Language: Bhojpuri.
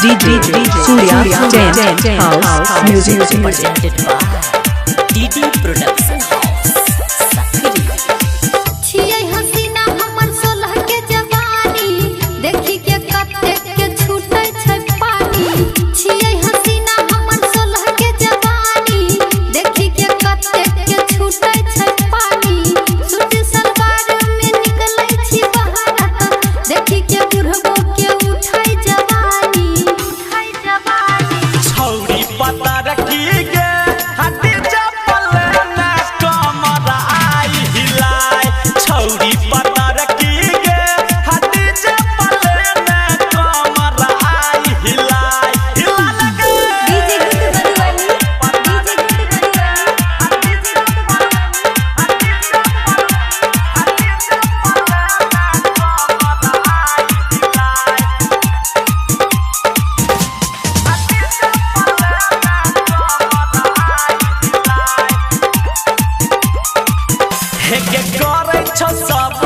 DJ Surya Tent House Music presented by DD Production House Sakri। छियै हसीना हमर सोलह के जवानी देखी के कते के छूटे छै पानी। छियै हसीना हमर सोलह के जवानी देखी के कते के छूटे छै पानी। सूट सलवार में निकलै छी बाहर देखी के बुढ़बो के उठै जवानी छौरी पता रखी गे हाथी चप्पल ना कमर आई हिलाय। छौरी पता रखी गे हाथी चप्पल ना कमर आई हिलाय। हिला लगे डीजे गुड हे के करे छ सब